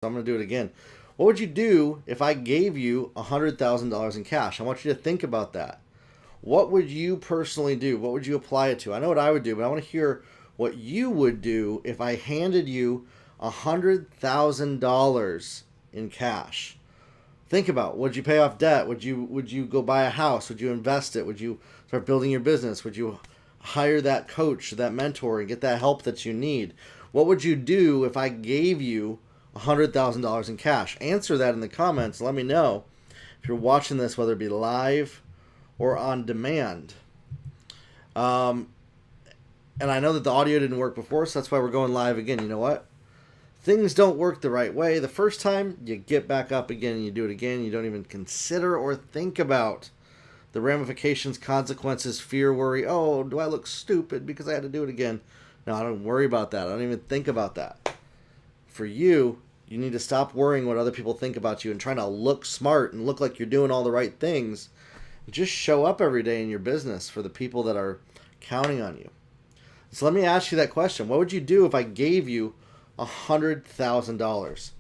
So I'm going to do it again. What would you do if I gave you $100,000 in cash? I want you to think about that. What would you personally do? What would you apply it to? I know what I would do, but I want to hear what you would do if I handed you $100,000 in cash. Think about, would you pay off debt? Would you go buy a house? Would you invest it? Would you start building your business? Would you hire that coach, that mentor, and get that help that you need? What would you do if I gave you $100,000 in cash? Answer that in the comments. Let me know if you're watching this, whether it be live or on demand. And I know that the audio didn't work before, so that's why we're going live again. You know what? Things don't work the right way the first time. You get back up again and you do it again. You don't even consider or think about the ramifications, consequences, fear, worry. Oh, do I look stupid because I had to do it again? No, I don't worry about that. I don't even think about that. For you, you need to stop worrying what other people think about you and trying to look smart and look like you're doing all the right things. Just show up every day in your business for the people that are counting on you. So let me ask you that question. What would you do if I gave you $100,000?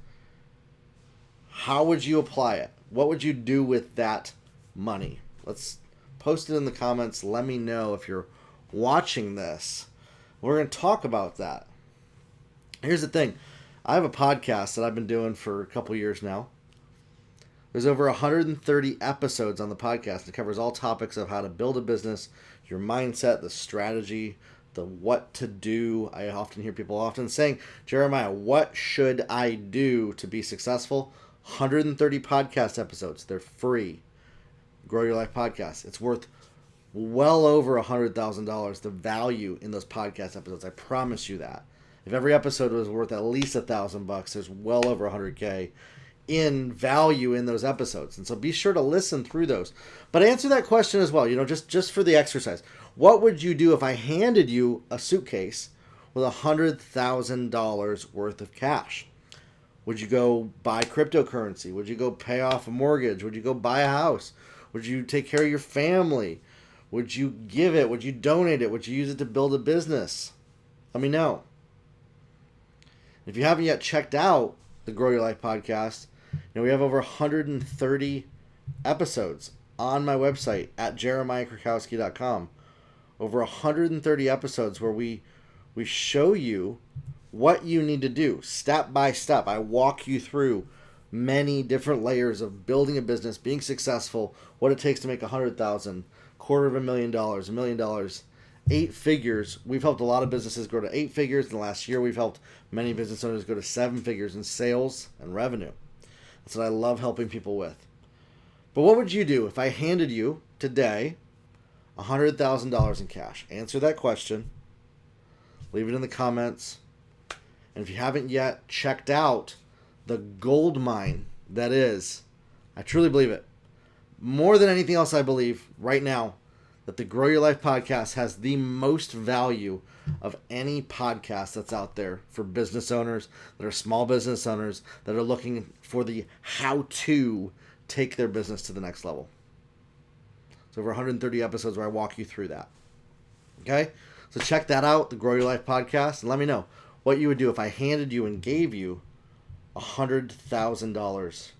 How would you apply it? What would you do with that money? Let's post it in the comments. Let me know if you're watching this. We're going to talk about that. Here's the thing. I have a podcast that I've been doing for a couple years now. There's over 130 episodes on the podcast. It covers all topics of how to build a business, your mindset, the strategy, the what to do. I often hear people saying, Jeremiah, what should I do to be successful? 130 podcast episodes. They're free. Grow Your Life podcast. It's worth well over $100,000, the value in those podcast episodes. I promise you that. If every episode was worth at least $1,000, there's well over $100K in value in those episodes. And so be sure to listen through those. But answer that question as well, just for the exercise. What would you do if I handed you a suitcase with $100,000 worth of cash? Would you go buy cryptocurrency? Would you go pay off a mortgage? Would you go buy a house? Would you take care of your family? Would you give it? Would you donate it? Would you use it to build a business? Let me know. If you haven't yet checked out the Grow Your Life podcast, we have over 130 episodes on my website at jeremiahkrakowski.com. Over 130 episodes where we show you what you need to do step by step. I walk you through many different layers of building a business, being successful, what it takes to make $100,000, $250,000, $1 million, 8 figures. We've helped a lot of businesses grow to 8 figures. In the last year, we've helped many business owners go to 7 figures in sales and revenue. That's what I love helping people with. But what would you do if I handed you today $100,000 in cash? Answer that question. Leave it in the comments. And if you haven't yet checked out the gold mine that is, I truly believe it, more than anything else I believe right now, that the Grow Your Life podcast has the most value of any podcast that's out there for business owners that are small business owners that are looking for the how to take their business to the next level. So over 130 episodes where I walk you through that. Okay? So check that out, the Grow Your Life podcast, and let me know what you would do if I handed you and gave you $100,000